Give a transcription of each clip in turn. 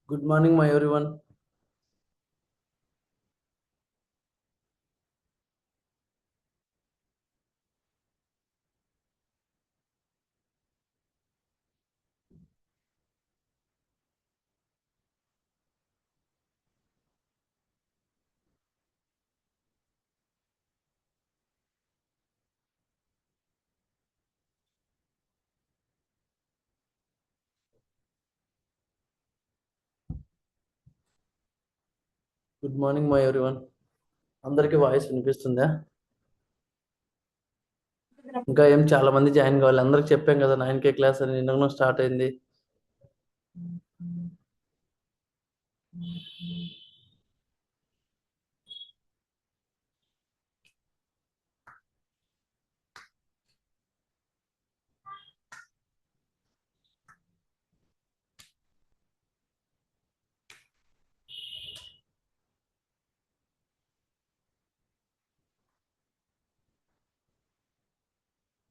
Good morning, my everyone. Good morning my everyone. అందరికీ voice వినిపిస్తుందా? ఇంకా ఏం చాలా మంది జాయిన్ కావాలి. అందరికి చెప్పాం కదా 9K క్లాస్ అని నిన్న స్టార్ట్ అయింది.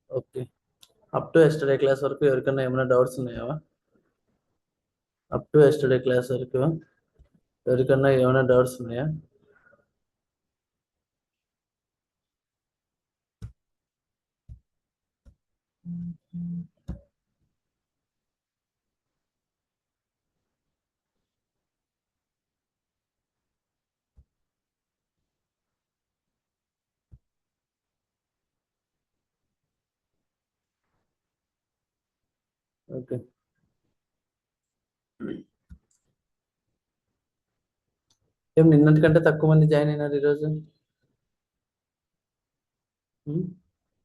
Okay, up to yesterday class వరకు ఎవరికైనా ఏమైనా డౌట్స్ ఉన్నాయా? అప్ టు ఎస్టర్డే క్లాస్ వరకు ఎవరికైనా ఏమైనా డౌట్స్ ఉన్నాయా? ఓకే, ఏం నిన్నటికంటే తక్కువ మంది జాయిన్ అయినారు ఈరోజు? ఉమ్,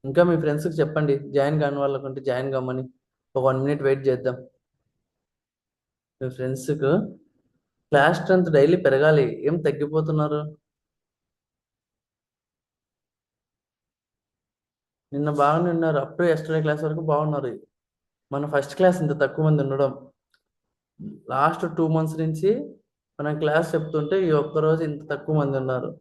ఇంకా మీ ఫ్రెండ్స్కి చెప్పండి, జాయిన్ కాని వాళ్ళకుంటే జాయిన్ కమ్మని. ఒక 1 minute వెయిట్ చేద్దాం. మీ ఫ్రెండ్స్కు క్లాస్ స్ట్రెంత్ డైలీ పెరగాలి, ఏం తగ్గిపోతున్నారు? నిన్న బాగానే ఉన్నారు, అప్ టు ఎస్టర్డే క్లాస్ వరకు బాగున్నారు. మన ఫస్ట్ క్లాస్ ఇంత తక్కువ మంది ఉండడం, లాస్ట్ 2 months నుంచి మనం క్లాస్ చెప్తుంటే ఈ ఒక్కరోజు ఇంత తక్కువ మంది ఉన్నారు.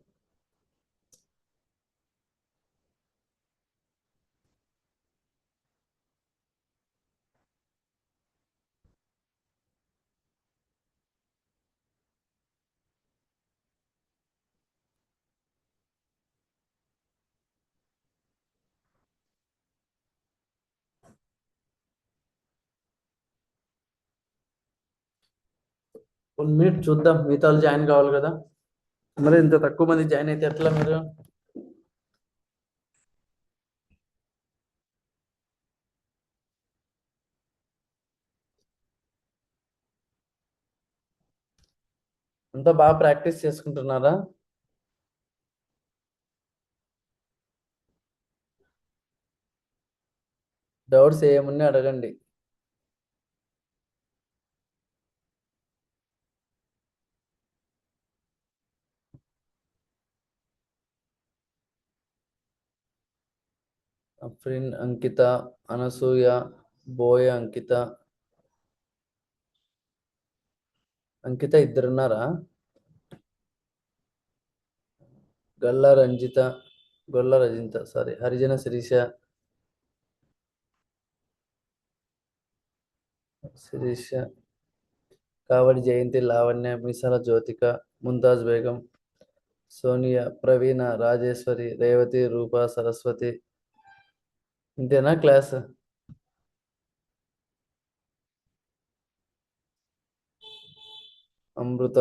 వన్ మినిట్ చూద్దాం, మిగతా వాళ్ళు జాయిన్ కావాలి కదా. మరి ఇంత తక్కువ మంది జాయిన్ అయితే ఎట్లా మీరు? అంతా బాగా ప్రాక్టీస్ చేసుకుంటున్నారా? డౌట్స్ ఏమున్నా అడగండి. అఫ్రిన్, అంకిత, అనసూయ, బోయ, అంకిత. అంకిత ఇద్దరున్నారా? గల్లా రంజిత, గొల్ల రజింత, సారీ, హరిజన శిరీష, శిరీష, కావడి జయంతి, లావణ్య, మిసాల జ్యోతిక, ముంతాజ్ బేగం, సోనియా, ప్రవీణ, రాజేశ్వరి, రేవతి, రూప, సరస్వతి. ఇంతేనా క్లాస్? అమృత,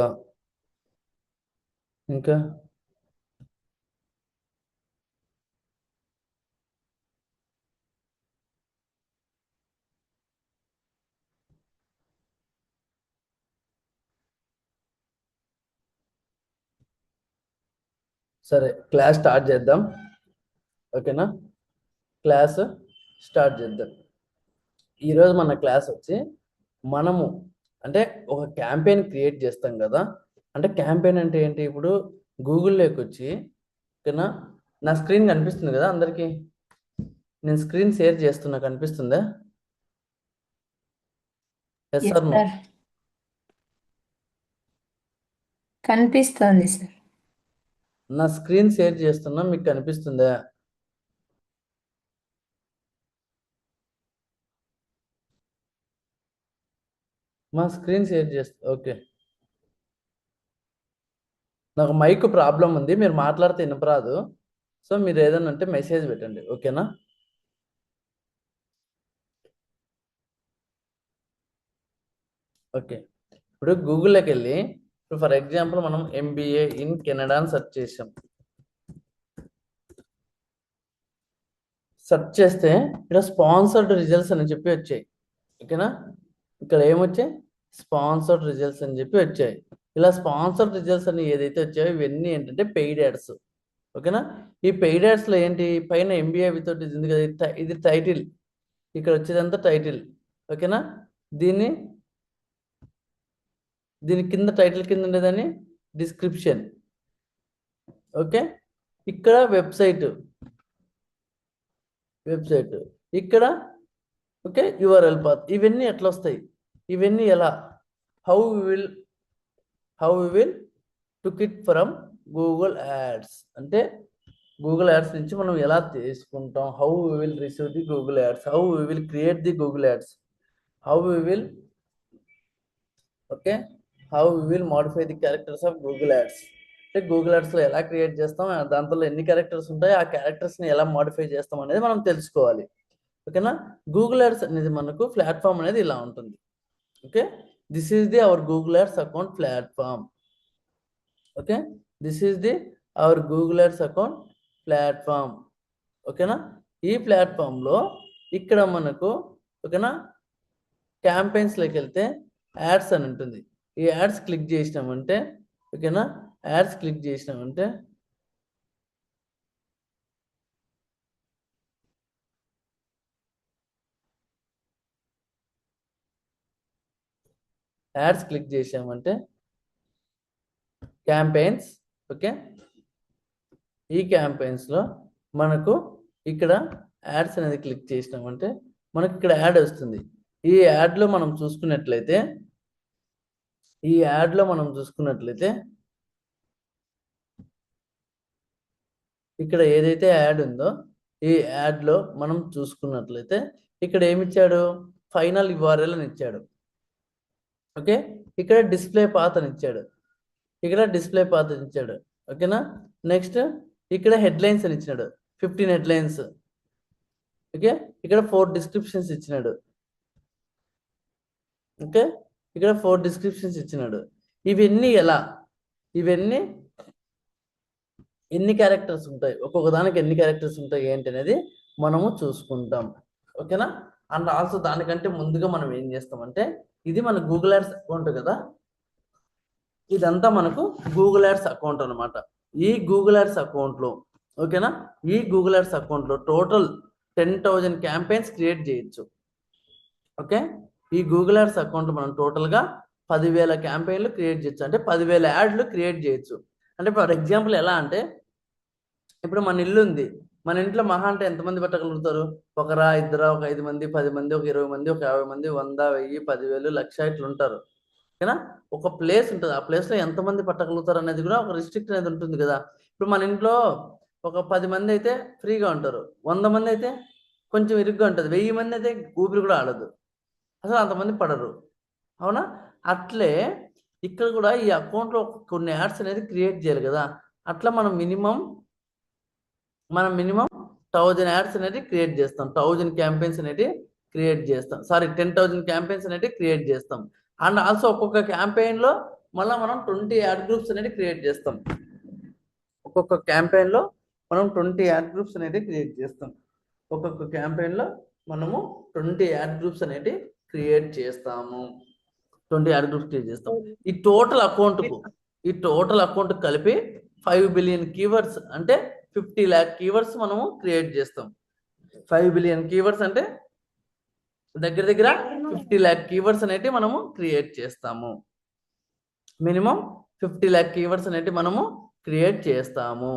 ఇంకా సరే, క్లాస్ స్టార్ట్ చేద్దాం. ఓకేనా? క్లాస్ స్టార్ట్ చేద్దాం. ఈరోజు మన క్లాస్ వచ్చి మనము అంటే ఒక క్యాంపెయిన్ క్రియేట్ చేస్తాం కదా. అంటే క్యాంపెయిన్ అంటే ఏంటి? ఇప్పుడు గూగుల్లోకి వచ్చి, ఓకేనా, నా స్క్రీన్ కనిపిస్తుంది కదా అందరికీ? నేను స్క్రీన్ షేర్ చేస్తున్నా, కనిపిస్తుందా? Yes yes or no? Sir, కనిపిస్తోంది సార్. నా స్క్రీన్ షేర్ చేస్తున్నా, మీకు కనిపిస్తుందా? మా స్క్రీన్ షేర్ చేస్తా. ఓకే, నాకు మైక్ ప్రాబ్లం ఉంది, మీరు మాట్లాడితే వినపరాదు. సో మీరు ఏదైనా అంటే మెసేజ్ పెట్టండి, ఓకేనా? ఓకే, ఇప్పుడు గూగుల్లోకి వెళ్ళి ఇప్పుడు ఫర్ ఎగ్జాంపుల్ మనం MBA ఇన్ కెనడా అని సెర్చ్ చేసాం. సెర్చ్ చేస్తే ఇక్కడ స్పాన్సర్డ్ రిజల్ట్స్ అని చెప్పి వచ్చాయి, ఓకేనా? ఇక్కడ ఏమొచ్చాయి? స్పాన్సర్డ్ రిజల్ట్స్ అని చెప్పి వచ్చాయి. ఇలా స్పాన్సర్డ్ రిజల్ట్స్ అని ఏదైతే వచ్చాయో ఇవన్నీ ఏంటంటే పెయిడ్ యాడ్స్, ఓకేనా? ఈ పెయిడ్ యాడ్స్లో ఏంటి, పైన MBA వితౌట్ ఇది ఉంది కదా, ఇది టైటిల్, ఇక్కడ వచ్చేదంతా టైటిల్, ఓకేనా? దీని కింద టైటిల్ కింద ఉండేదని డిస్క్రిప్షన్, ఓకే? ఇక్కడ వెబ్సైట్ ఇక్కడ ఓకే URL పాత్. ఇవన్నీ ఎట్లా వస్తాయి, ఇవన్నీ ఎలా, how we will took it from Google ads, అంటే గూగుల్ యాడ్స్ నుంచి మనం ఎలా తీసుకుంటాం, how we will receive the Google ads, how we will create the Google ads, how we will okay how we will modify the characters of Google ads, అంటే Google యాడ్స్లో ఎలా క్రియేట్ చేస్తాం, దాంట్లో ఎన్ని క్యారెక్టర్స్ ఉంటాయి, ఆ క్యారెక్టర్స్ని ఎలా మోడిఫై చేస్తాం అనేది మనం తెలుసుకోవాలి, ఓకేనా? గూగుల్ యాడ్స్ అనేది మనకు ప్లాట్ఫామ్ అనేది ఇలా ఉంటుంది, okay? This is the our Google ads account platform, okay? This is the our Google ads account platform, ఓకేనా? ఈ ప్లాట్ఫామ్లో ఇక్కడ మనకు ఓకేనా క్యాంపెయిన్స్లోకి వెళ్తే యాడ్స్ అని ఉంటుంది. ఈ యాడ్స్ క్లిక్ చేసినామంటే ఓకేనా, యాడ్స్ క్లిక్ చేసినామంటే యాడ్స్ క్లిక్ చేసామంటే క్యాంపెయిన్స్, ఓకే? ఈ క్యాంపెయిన్స్లో మనకు ఇక్కడ యాడ్స్ అనేది క్లిక్ చేసినామంటే మనకి ఇక్కడ యాడ్ వస్తుంది. ఈ యాడ్లో మనం చూసుకున్నట్లయితే ఇక్కడ ఏదైతే యాడ్ ఉందో ఈ యాడ్లో మనం చూసుకున్నట్లయితే ఇక్కడ ఏమిచ్చాడు, ఫైనల్ URL అని ఇచ్చాడు, ఓకే? ఇక్కడ డిస్ప్లే పాత్ అని ఇచ్చాడు, ఓకేనా? నెక్స్ట్ ఇక్కడ హెడ్లైన్స్ అని ఇచ్చినాడు, 15 హెడ్లైన్స్, ఓకే? ఇక్కడ 4 డిస్క్రిప్షన్స్ ఇచ్చినాడు, ఓకే? ఇక్కడ 4 డిస్క్రిప్షన్స్ ఇచ్చినాడు. ఇవన్నీ ఎన్ని క్యారెక్టర్స్ ఉంటాయి, ఒక్కొక్క దానికి ఎన్ని క్యారెక్టర్స్ ఉంటాయి ఏంటి అనేది మనము చూసుకుంటాం, ఓకేనా? అండ్ ఆల్సో దానికంటే ముందుగా మనం ఏం చేస్తామంటే ఇది మన గూగుల్ యాడ్స్ అకౌంట్ కదా, ఇదంతా మనకు గూగుల్ యాడ్స్ అకౌంట్ అనమాట. ఈ గూగుల్ యాడ్స్ అకౌంట్లో ఓకేనా, ఈ గూగుల్ యాడ్స్ అకౌంట్లో టోటల్ 10,000 క్యాంపెయిన్స్ క్రియేట్ చేయొచ్చు, ఓకే? ఈ గూగుల్ యాడ్స్ అకౌంట్ మనం టోటల్గా 10,000 క్యాంపెయిన్లు క్రియేట్ చేయొచ్చు, అంటే 10,000 యాడ్లు క్రియేట్ చేయొచ్చు. అంటే ఫర్ ఎగ్జాంపుల్ ఎలా అంటే ఇప్పుడు మన ఇల్లు ఉంది, మన ఇంట్లో మహా అంటే ఎంతమంది పెట్టగలుగుతారు, ఒకరా ఇద్దరా, ఒక 5 మంది, 10 మంది, ఒక 20 మంది, ఒక 50 మంది, 100, 1000, 10,000, 1,00,000 ఇట్లా ఉంటారు, ఓకేనా? ఒక ప్లేస్ ఉంటుంది, ఆ ప్లేస్లో ఎంతమంది పట్టగలుగుతారు అనేది కూడా ఒక రిస్ట్రిక్ట్ అనేది ఉంటుంది కదా. ఇప్పుడు మన ఇంట్లో ఒక 10 మంది అయితే ఫ్రీగా ఉంటారు, 100 మంది అయితే కొంచెం ఇరుగ్గా ఉంటుంది, 1000 మంది అయితే ఊపిరి కూడా ఆడదు, అసలు అంతమంది పడరు, అవునా? అట్లే ఇక్కడ కూడా ఈ అకౌంట్లో కొన్ని యాడ్స్ అనేది క్రియేట్ చేయాలి కదా. అట్లా మనం మినిమం 1000 యాడ్స్ అనేది క్రియేట్ చేస్తాం, 1000 క్యాంపెయిన్స్ అనేది క్రియేట్ చేస్తాం, 10,000 క్యాంపెయిన్స్ అనేది క్రియేట్ చేస్తాం. అండ్ ఆల్సో ఒక్కొక్క క్యాంపెయిన్లో మళ్ళీ మనం 20 యాడ్ గ్రూప్స్ అనేది క్రియేట్ చేస్తాం, ఒక్కొక్క క్యాంపెయిన్లో మనం 20 యాడ్ గ్రూప్స్ అనేది క్రియేట్ చేస్తాం, క్రియేట్ చేస్తాము, 20 యాడ్ గ్రూప్స్ క్రియేట్ చేస్తాం. ఈ టోటల్ అకౌంట్ కలిపి 5 బిలియన్ కీవర్డ్స్ అంటే 50 lakh కీవర్డ్స్ మనము క్రియేట్ చేస్తాం. 5 బిలియన్ కీవర్డ్స్ అంటే దగ్గర 50 lakh కీవర్డ్స్ అనేవి మనము క్రియేట్ చేస్తాము, మినిమం 50 lakh కీవర్డ్స్ అనేవి మనము క్రియేట్ చేస్తాము,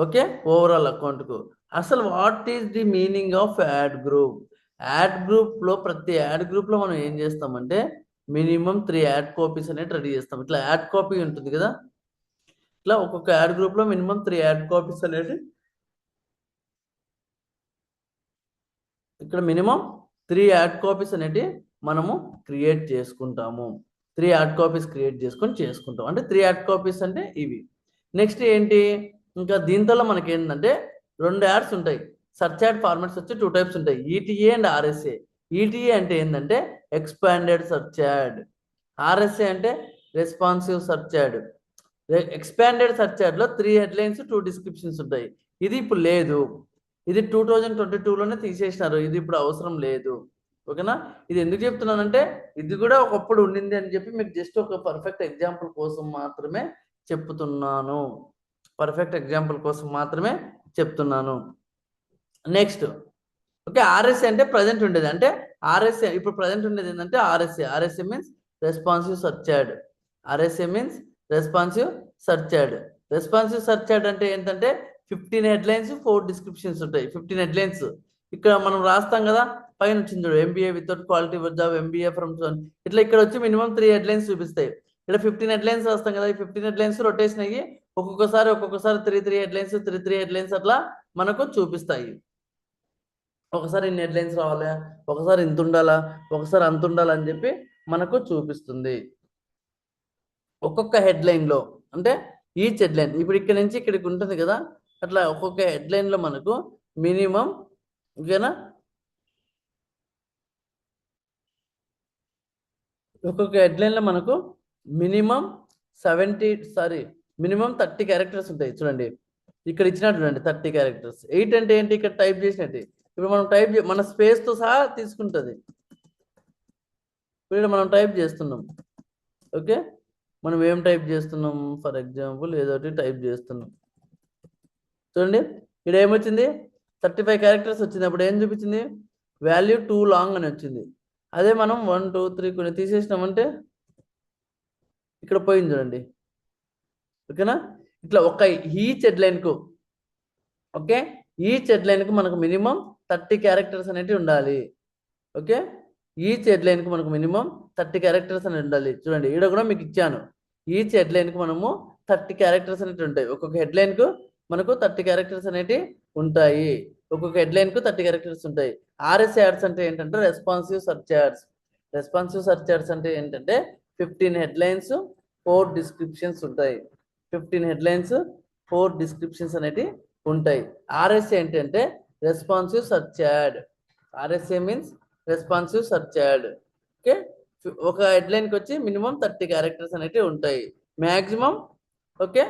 ఓకే? ఓవరాల్ అకౌంట్కు. అసలు what is the meaning of add group? Add గ్రూప్లో ప్రతి యాడ్ గ్రూప్లో మనం ఏం చేస్తామంటే మినిమం 3 యాడ్ కాపీస్ అనేవి రెడీ చేస్తాం. ఇట్లా యాడ్ కాపీ ఉంటుంది కదా, ఇట్లా ఒక్కొక్క యాడ్ గ్రూప్లో మినిమం 3 యాడ్ కాపీస్ అనేది ఇక్కడ మినిమం 3 యాడ్ కాపీస్ అనేవి మనము క్రియేట్ చేసుకుంటాము, 3 యాడ్ కాపీస్ క్రియేట్ చేసుకుంటాం. అంటే 3 యాడ్ కాపీస్ అంటే ఇవి. నెక్స్ట్ ఏంటి, ఇంకా దీంతో మనకి ఏంటంటే 2 యాడ్స్ ఉంటాయి. సర్చ్ యాడ్ ఫార్మాట్స్ వచ్చి 2 టైప్స్ ఉంటాయి, ఈటీఏ అండ్ ఆర్ఎస్ఏ. ఈటీఏ అంటే ఏంటంటే ఎక్స్పాండెడ్ సర్చ్ యాడ్, ఆర్ఎస్ఏ అంటే responsive search ad. Expanded search యాడ్లో 3 హెడ్లైన్స్ 2 డిస్క్రిప్షన్స్ ఉంటాయి. ఇది ఇప్పుడు లేదు, ఇది 2022లోనే తీసేసినారు, ఇది ఇప్పుడు అవసరం లేదు. ఓకేనా, ఇది ఎందుకు చెప్తున్నానంటే ఇది కూడా ఒకప్పుడు ఉండింది అని చెప్పి మీకు జస్ట్ ఒక పర్ఫెక్ట్ ఎగ్జాంపుల్ కోసం మాత్రమే చెప్తున్నాను. పర్ఫెక్ట్ ఎగ్జాంపుల్ కోసం మాత్రమే చెప్తున్నాను. నెక్స్ట్ ఓకే, ఆర్ఎస్ఏ అంటే ప్రజెంట్ ఉండేది, అంటే ఆర్ఎస్ఏ ఇప్పుడు ప్రజెంట్ ఉండేది ఏంటంటే RSA means responsive search ad. RSA means responsive search add. Responsive search add అంటే ఏంటంటే 15 హెడ్లైన్స్ 4 డిస్క్రిప్షన్స్ ఉంటాయి. 15 హెడ్లైన్స్ ఇక్కడ మనం రాస్తాం కదా, పైన వచ్చింది చూడు, MBA without quality job, MBA from ఇట్లా ఇక్కడ వచ్చి మినిమం 3 హెడ్లైన్స్ చూపిస్తాయి. ఇక్కడ 15 హెడ్లైన్స్ రాస్తాం కదా, ఈ 15 హెడ్లైన్స్ రొటేషన్ అయ్యి ఒక్కొక్కసారి 3 హెడ్లైన్స్ 3 హెడ్లైన్స్ అట్లా మనకు చూపిస్తాయి. ఒకసారి ఇన్ని హెడ్లైన్స్ రావాలి, ఒకసారి ఇంత ఉండాలా, ఒకసారి అంత ఉండాలా అని చెప్పి మనకు చూపిస్తుంది. ఒక్కొక్క హెడ్లైన్లో అంటే ఈచ్ హెడ్లైన్ ఇప్పుడు ఇక్కడ నుంచి ఇక్కడికి ఉంటుంది కదా, అట్లా ఒక్కొక్క హెడ్లైన్లో మనకు మినిమం, ఓకేనా, ఒక్కొక్క హెడ్లైన్లో మనకు మినిమం 30 క్యారెక్టర్స్ ఉంటాయి. చూడండి ఇక్కడ ఇచ్చినట్టు చూడండి 30 క్యారెక్టర్స్. 8 అంటే ఏంటి, ఇక్కడ టైప్ చేసినట్టు. ఇప్పుడు మనం మన స్పేస్తో సహా తీసుకుంటుంది. ఇప్పుడు మనం టైప్ చేస్తున్నాం, ఓకే, మనం ఏం టైప్ చేస్తున్నాం, ఫర్ ఎగ్జాంపుల్ ఏదో ఒకటి టైప్ చేస్తున్నాం. చూడండి ఇక్కడ ఏమొచ్చింది, 35 క్యారెక్టర్స్ వచ్చింది. అప్పుడు ఏం చూపించింది, వాల్యూ టూ లాంగ్ అని వచ్చింది. అదే మనం 1 2 3 కొన్ని తీసేసినామంటే ఇక్కడ పోయింది చూడండి. ఓకేనా, ఇట్లా ఒక ఈచ్ హెడ్లైన్కు, ఓకే, ఈచ్ హెడ్లైన్కు మనకు మినిమం 30 క్యారెక్టర్స్ అనేవి ఉండాలి. ఓకే, ఈచ్ హెడ్లైన్కి మనకు మినిమం 30 క్యారెక్టర్స్ అనేది ఉండాలి. చూడండి ఇక్కడ కూడా మీకు ఇచ్చాను, ఈచ్ హెడ్లైన్కి మనము 30 క్యారెక్టర్స్ అనేవి ఉంటాయి. ఒక్కొక్క హెడ్లైన్కు మనకు 30 క్యారెక్టర్స్ అనేవి ఉంటాయి. ఒక్కొక్క హెడ్లైన్కు 30 క్యారెక్టర్స్ ఉంటాయి. ఆర్ఎస్ యాడ్స్ అంటే ఏంటంటే responsive search ads. Responsive search ads అంటే ఏంటంటే 15 హెడ్లైన్స్ 4 డిస్క్రిప్షన్స్ ఉంటాయి. 15 హెడ్లైన్స్ 4 డిస్క్రిప్షన్స్ అనేవి ఉంటాయి. ఆర్ఎస్ఏ ఏంటంటే responsive search ad. RSA means responsive search add. Okay, ఒక హెడ్లైన్కి వచ్చి మినిమం 30 క్యారెక్టర్స్ అనేవి ఉంటాయి మ్యాక్సిమం. ఓకే,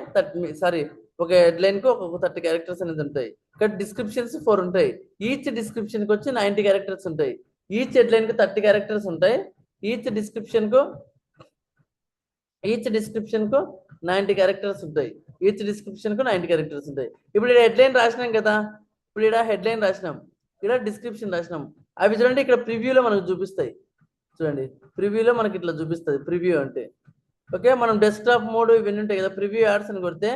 ఒక హెడ్లైన్కి ఒక 30 క్యారెక్టర్స్ అనేది ఉంటాయి. ఇక్కడ డిస్క్రిప్షన్స్ 4 ఉంటాయి. ఈచ్ డిస్క్రిప్షన్కి వచ్చి 90 క్యారెక్టర్స్ ఉంటాయి. ఈచ్ హెడ్లైన్కి 30 క్యారెక్టర్స్ ఉంటాయి. ఈచ్ డిస్క్రిప్షన్కు 90 క్యారెక్టర్స్ ఉంటాయి. ఈచ్ డిస్క్రిప్షన్కు 90 క్యారెక్టర్స్ ఉంటాయి. ఇప్పుడు ఇక్కడ హెడ్లైన్ రాసినాం కదా, ఇప్పుడు ఇక్కడ హెడ్లైన్ రాసినాం, ఇక్కడ డిస్క్రిప్షన్ రాసినాం. అవి చూడండి ఇక్కడ ప్రివ్యూలో మనకు చూపిస్తాయి. చూడండి ప్రివ్యూలో మనకి ఇట్లా చూపిస్తుంది, ప్రివ్యూ అంటే. ఓకే, మనం డెస్క్టాప్ మోడ్ ఇవన్నీ ఉంటాయి కదా, ప్రివ్యూ యాడ్స్ అని కొడితే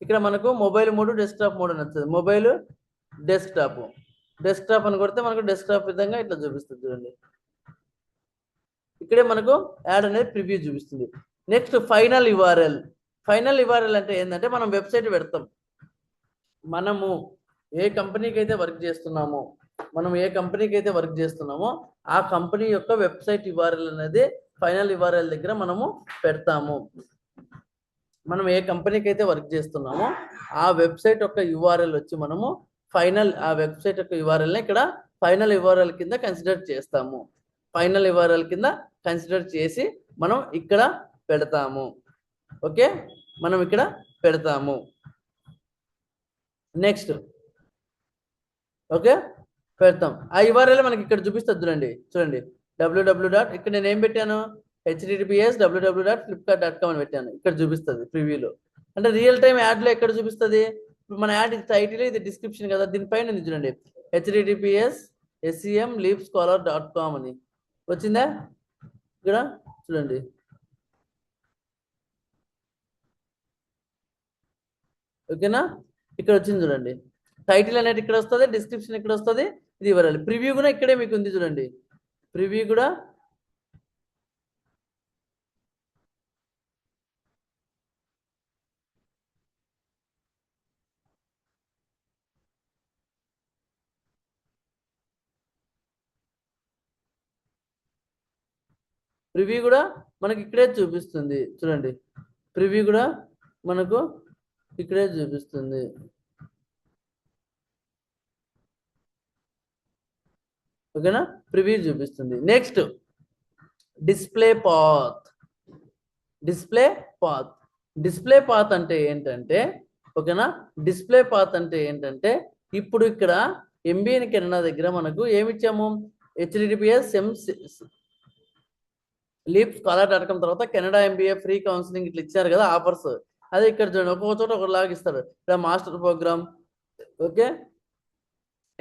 ఇక్కడ మనకు మొబైల్ మోడ్ డెస్క్టాప్ మోడ్ అని వస్తుంది. మొబైల్ డెస్క్టాప్ అని కొడితే మనకు డెస్క్టాప్ విధంగా ఇట్లా చూపిస్తుంది. చూడండి ఇక్కడే మనకు యాడ్ అనేది ప్రివ్యూ చూపిస్తుంది. Next final URL. Final URL అంటే ఏంటంటే మనం వెబ్సైట్ పెడతాం. మనము ఏ కంపెనీకి అయితే వర్క్ చేస్తున్నామో ఆ కంపెనీ యొక్క వెబ్సైట్ యుఆర్ఎల్ అనేది ఫైనల్ యుఆర్ఎల్ దగ్గర మనము పెడతాము. మనం ఏ కంపెనీకి అయితే వర్క్ చేస్తున్నామో ఆ వెబ్సైట్ యొక్క యుఆర్ఎల్ వచ్చి మనము ఆ వెబ్సైట్ యొక్క యుఆర్ఎల్ని ఇక్కడ ఫైనల్ యుఆర్ఎల్ కింద కన్సిడర్ చేస్తాము. ఫైనల్ యుఆర్ఎల్ కింద కన్సిడర్ చేసి మనం ఇక్కడ పెడతాము. ఓకే, మనం ఇక్కడ పెడతాము. నెక్స్ట్ ఓకే పెడతాం. ఆ యుఆర్ఎల్ మనకి ఇక్కడ చూపిస్తుంది. చూడండి www. ఇక్కడ నేను ఏం పెట్టాను, https://www.flipkart.com అని పెట్టాను. ఇక్కడ చూపిస్తుంది ప్రివ్యూలో. అంటే రియల్ టైం యాడ్లో ఎక్కడ చూపిస్తుంది, మన యాడ్ టైటిల్ ఇది డిస్క్రిప్షన్ కదా, దీనిపైన ఉంది చూడండి https://semleapscholar.com అని వచ్చిందా ఇక్కడ చూడండి. ఓకేనా, ఇక్కడ వచ్చింది చూడండి, టైటిల్ అనేది ఇక్కడ వస్తుంది, డిస్క్రిప్షన్ ఇక్కడ వస్తుంది, ఇది ఇవ్వాలి. ప్రివ్యూ కూడా ఇక్కడే మీకు ఉంది చూడండి. ప్రివ్యూ కూడా మనకి ఇక్కడే చూపిస్తుంది. చూడండి ప్రివ్యూ కూడా మనకు ఇక్కడే చూపిస్తుంది. ఓకేనా, ప్రివ్యూ చూపిస్తుంది. Next display path. Display path display path అంటే ఏంటంటే, ఓకేనా, డిస్ప్లే పాత్ అంటే ఏంటంటే, ఇప్పుడు ఇక్కడ ఎంబీఎన్ కెనడా దగ్గర మనకు ఏమిచ్చాము, హెచ్డిటిపిఎస్ లీప్ స్కాలర్.com తర్వాత కెనడా ఎంబీఏ ఫ్రీ కౌన్సిలింగ్ ఇట్లా ఇచ్చారు కదా ఆఫర్స్. అదే ఇక్కడ చూడండి, ఒక్కొక్క చోట ఒకలాగా ఇస్తారు. ఇక్కడ మాస్టర్ ప్రోగ్రామ్, ఓకే,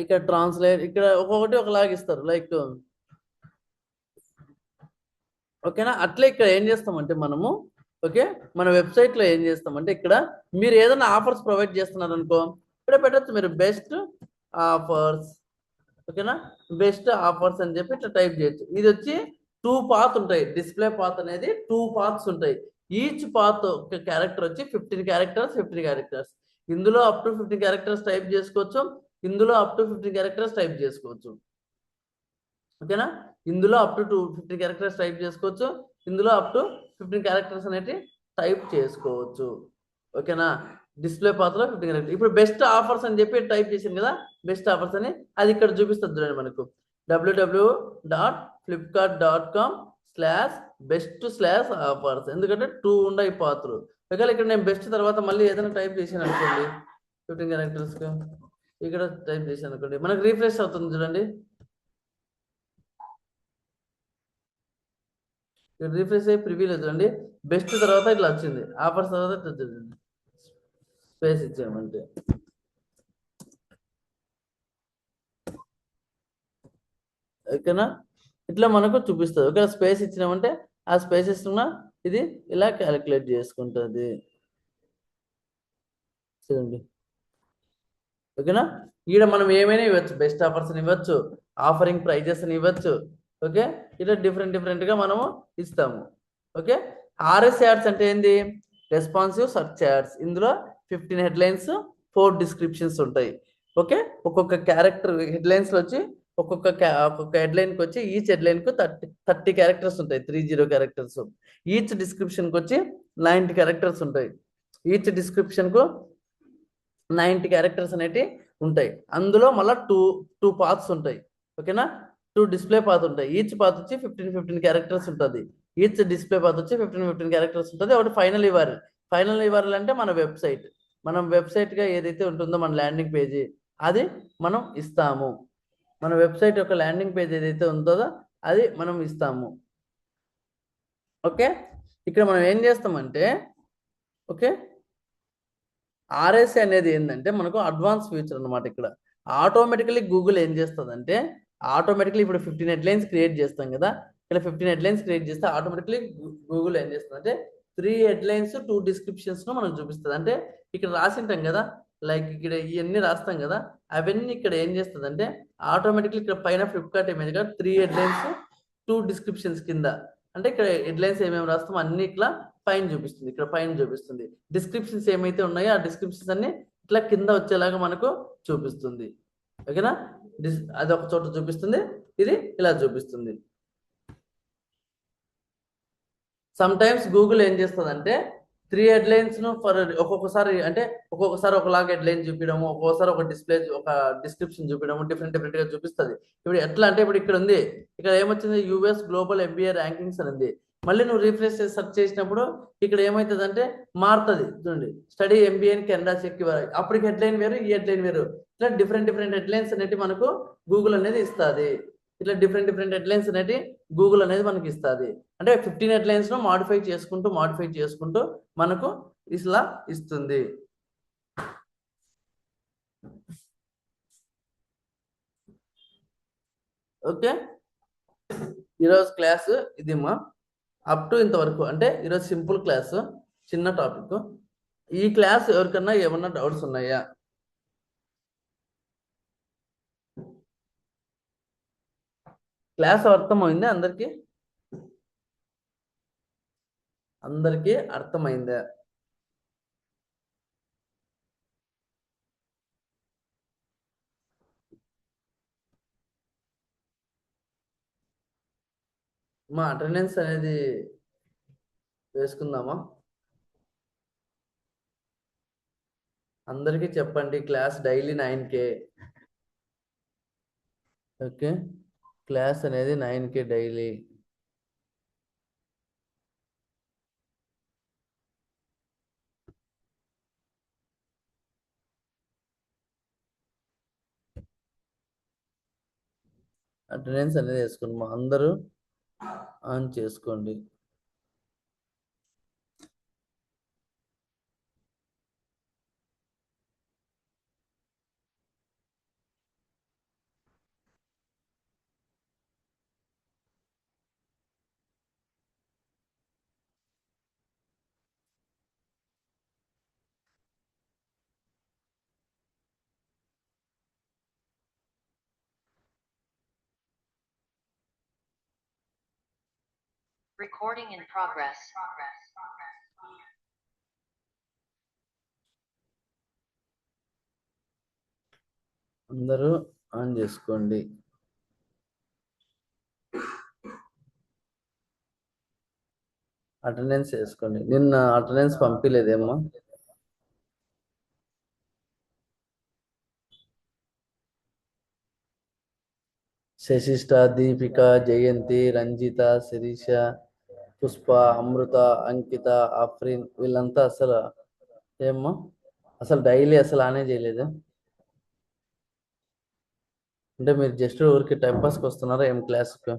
ఇక్కడ ట్రాన్స్లేట్, ఇక్కడ ఒక్కొక్కటి ఒకలాగా ఇస్తారు. లైక్ ఓకేనా, అట్లే ఇక్కడ ఏం చేస్తామంటే మనము, ఓకే, మన వెబ్సైట్లో ఏం చేస్తామంటే, ఇక్కడ మీరు ఏదైనా ఆఫర్స్ ప్రొవైడ్ చేస్తున్నారు అనుకో, ఇక్కడ పెట్టచ్చు మీరు బెస్ట్ ఆఫర్స్. ఓకేనా, బెస్ట్ ఆఫర్స్ అని చెప్పి ఇట్లా టైప్ చేయొచ్చు. ఇది వచ్చి 2 పాత్ ఉంటాయి. డిస్ప్లే పాత్ అనేది 2 పాత్స్ ఉంటాయి. ఈచ్ పాత్ ఒక క్యారెక్టర్ వచ్చి 15 క్యారెక్టర్స్ 50 క్యారెక్టర్స్. ఇందులో అప్ టు 50 క్యారెక్టర్స్ టైప్ చేసుకోవచ్చు, ఇందులో అప్ టు 50 క్యారెక్టర్స్ టైప్ చేసుకోవచ్చు. ఓకేనా, ఇందులో అప్ టు 50 క్యారెక్టర్స్ టైప్ చేసుకోవచ్చు, ఇందులో అప్ టు 15 క్యారెక్టర్స్ అనేవి టైప్ చేసుకోవచ్చు. ఓకేనా, డిస్ప్లే పాత్రలో 15 క్యారెక్టర్. ఇప్పుడు బెస్ట్ ఆఫర్స్ అని చెప్పి టైప్ చేసింది కదా, బెస్ట్ ఆఫర్స్ అని, అది ఇక్కడ చూపిస్తుంది చూడండి మనకు, www.flipkart.com/best/offers. ఎందుకంటే 2 ఉన్నాయి పాత్రలు. ఒకవేళ ఇక్కడ నేను బెస్ట్ తర్వాత మళ్ళీ ఏదైనా టైప్ చేశాను అనుకోండి, 15 క్యారెక్టర్స్ ఇక్కడ టైప్ చేశాను అనుకోండి, మనకు రీఫ్రెష్ అవుతుంది చూడండి. రిఫ్రెష్ అయ్యి ప్రివ్యూలో చూడండి, బెస్ట్ తర్వాత ఇట్లా వచ్చింది, ఆఫర్స్ తర్వాత ఇట్లా వచ్చింది, స్పేస్ ఇచ్చామంటే. ఓకేనా, ఇట్లా మనకు చూపిస్తుంది. ఓకే, స్పేస్ ఇచ్చినామంటే ఆ స్పేస్ ఇస్తున్నా ఇది ఇలా క్యాలిక్యులేట్ చేసుకుంటుంది చూడండి. ఓకేనా, ఈడ మనం ఏమైనా ఇవ్వచ్చు, బెస్ట్ ఆఫర్స్ ఇవ్వచ్చు, ఆఫరింగ్ ప్రైజెస్ ఇవ్వచ్చు. ఓకే, ఇట్లా డిఫరెంట్గా మనము ఇస్తాము. ఓకే, ఆర్ఎస్ యాడ్స్ అంటే ఏంది, రెస్పాన్సివ్ సర్చ్ యాడ్స్. ఇందులో 15 హెడ్లైన్స్ 4 డిస్క్రిప్షన్స్ ఉంటాయి. ఓకే, ఒక్కొక్క క్యారెక్టర్ హెడ్లైన్స్లో వచ్చి ఒక్కొక్క హెడ్లైన్కి వచ్చి ఈచ్ హెడ్లైన్కు 30 క్యారెక్టర్స్ ఉంటాయి, 30 క్యారెక్టర్స్. ఈచ్ డిస్క్రిప్షన్కి వచ్చి 90 క్యారెక్టర్స్ ఉంటాయి. ఈచ్ డిస్క్రిప్షన్కు 90 క్యారెక్టర్స్ అనేవి ఉంటాయి. అందులో మళ్ళీ టూ పాత్స్ ఉంటాయి. ఓకేనా, 2 డిస్ప్లే పాత్ ఉంటాయి. ఈచ్ పాత్ వచ్చి 15 క్యారెక్టర్స్ ఉంటుంది. ఈచ్ డిస్ప్లే పాత్ వచ్చి 15 క్యారెక్టర్స్ ఉంటుంది. ఒకటి ఫైనల్ యూఆర్ఎల్ అంటే మన వెబ్సైట్, మనం వెబ్సైట్గా ఏదైతే ఉంటుందో మన ల్యాండింగ్ పేజీ, అది మనం ఇస్తాము. మన వెబ్సైట్ యొక్క ల్యాండింగ్ పేజ్ ఏదైతే ఉంటుందో అది మనం ఇస్తాము. ఓకే, ఇక్కడ మనం ఏం చేస్తామంటే, ఓకే, ఆర్ఎస్ అనేది ఏంటంటే మనకు అడ్వాన్స్ ఫీచర్ అనమాట. ఇక్కడ ఆటోమేటికలీ గూగుల్ ఏం చేస్తుందంటే, ఆటోమేటికలీ ఇప్పుడు 15 హెడ్లైన్స్ క్రియేట్ చేస్తాం కదా, ఇక్కడ 15 హెడ్లైన్స్ క్రియేట్ చేస్తే ఆటోమేటికలీ గూగుల్ ఏం చేస్తుందంటే 3 హెడ్లైన్స్ 2 డిస్క్రిప్షన్స్ మనకు చూపిస్తుంది. అంటే ఇక్కడ రాసింటాం కదా, లైక్ ఇక్కడ ఇవన్నీ రాస్తాం కదా, అవన్నీ ఇక్కడ ఏం చేస్తుందంటే ఆటోమేటిక్లీ ఇక్కడ పైన ఫ్లిప్కార్ట్ ఇమేజ్ గా 3 హెడ్లైన్స్ 2 డిస్క్రిప్షన్స్ కింద, అంటే ఇక్కడ హెడ్లైన్స్ ఏమేమి రాస్తామో అన్ని ఇట్లా పైన చూపిస్తుంది. ఇక్కడ పైన చూపిస్తుంది. డిస్క్రిప్షన్స్ ఏమైతే ఉన్నాయో ఆ డిస్క్రిప్షన్స్ అన్ని ఇట్లా కింద వచ్చేలాగా మనకు చూపిస్తుంది. ఓకేనా, అది ఒక చోట చూపిస్తుంది, ఇది ఇలా చూపిస్తుంది. సమ్ టైమ్స్ గూగుల్ ఏం చేస్తుందంటే 3 హెడ్లైన్స్ ను ఒక్కొక్కసారి ఒకలాగా హెడ్లైన్ చూపించడము, ఒక్కొక్కసారి ఒక డిస్క్రిప్షన్ చూపించడము, డిఫరెంట్ గా చూపిస్తుంది. ఇప్పుడు ఎట్లా అంటే, ఇప్పుడు ఇక్కడ ఉంది, ఇక్కడ ఏమొచ్చింది, యుఎస్ గ్లోబల్ ఎంబీఏ ర్యాంకింగ్స్ అని ఉంది. మళ్ళీ నువ్వు రిఫ్రెష్ చేసి సెర్చ్ చేసినప్పుడు ఇక్కడ ఏమవుతుంది అంటే మారుతుంది చూడండి, study MBA in Canada check. అప్పటికి హెడ్లైన్ వేరు, ఈ హెడ్లైన్ వేరు. ఇట్లా డిఫరెంట్ హెడ్లైన్స్ అనేవి మనకు గూగుల్ అనేది ఇస్తుంది. ఇట్లా డిఫరెంట్ హెడ్లైన్స్ అనేవి గూగుల్ అనేది మనకి ఇస్తుంది. అంటే 15 హెడ్లైన్స్ ను మాడిఫై చేసుకుంటూ మనకు ఇలా ఇస్తుంది. ఓకే, ఈరోజు క్లాస్ ఇది మా అప్ టు ఇంతవరకు. అంటే ఈరోజు సింపుల్ క్లాస్, చిన్న టాపిక్. ఈ క్లాస్ ఎవరికన్నా ఏమన్నా డౌట్స్ ఉన్నాయా? క్లాస్ అర్థమైందా అందరికి? అర్థమైందా? మా అటెండెన్స్ అనేది వేసుకుందామా? అందరికీ చెప్పండి class daily 9K. Okay, class అనేది 9K డైలీ. అటెండెన్స్ అనేది వేసుకోండి, మా అందరూ ఆన్ చేసుకోండి. Recording in progress. అందరూ ఆన్ చేసుకోండి. అటెండెన్స్ వేసుకోండి. నిన్న అటెండెన్స్ పంపించలేదేమో. శశిష్ట, దీపిక, జయంతి, రంజిత, శిరీష, పుష్ప, అమృత, అంకిత, ఆఫ్రిన్ వీళ్ళంతా అసలు ఏమో అసలు డైలీ అసలు ఆనే చేయలేదు. అంటే మీరు జస్ట్ ఊరికి టైంపాస్కి వస్తున్నారా ఏం క్లాస్కి?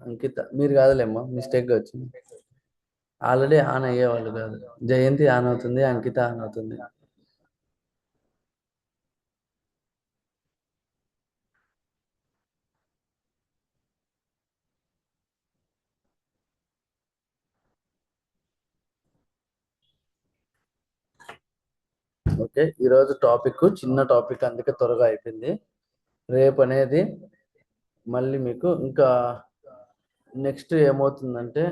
అంకిత మీరు కాదులేమ్మా, మిస్టేక్గా వచ్చింది. ఆల్రెడీ ఆన్ అయ్యేవాళ్ళు కాదు. జయంతి ఆన్ అవుతుంది, అంకిత ఆన్ అవుతుంది. ఓకే, ఈరోజు టాపిక్ చిన్న టాపిక్, అందుకే త్వరగా అయిపోయింది. రేపు అనేది మళ్ళీ మీకు ఇంకా నెక్స్ట్ ఏమవుతుందంటే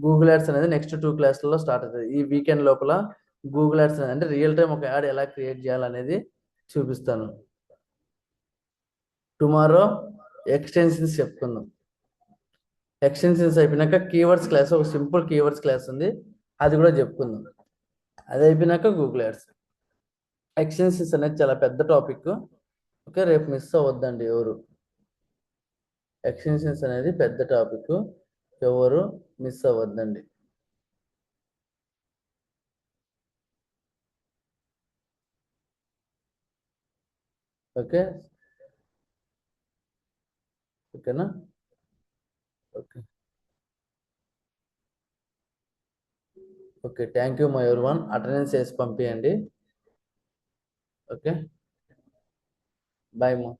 గూగుల్ యాడ్స్ అనేది నెక్స్ట్ 2 క్లాసులలో స్టార్ట్ అవుతుంది. ఈ వీకెండ్ లోపల గూగుల్ యాడ్స్ అంటే రియల్ టైం ఒక యాడ్ ఎలా క్రియేట్ చేయాలనేది చూపిస్తాను. టుమారో ఎక్స్టెన్షన్స్ చెప్పుకుందాం. ఎక్స్టెన్షన్స్ అయిపోయినాక కీవర్డ్స్ క్లాస్, ఒక సింపుల్ కీవర్డ్స్ క్లాస్ ఉంది, అది కూడా చెప్పుకుందాం. అది అయిపోయినాక గూగుల్ యాడ్స్. ఎక్స్టెన్షన్స్ అనేది చాలా పెద్ద టాపిక్. ఓకే, రేపు మిస్ అవ్వద్దండి ఎవరు. ఎక్స్టెన్షన్స్ అనేది పెద్ద టాపిక్, ఎవరు మిస్ అవ్వద్దండి. ఓకే, ఓకేనా? Okay, okay, thank you my everyone. Attendance వేసి పంపించండి. ఓకే, బాయ్ మా.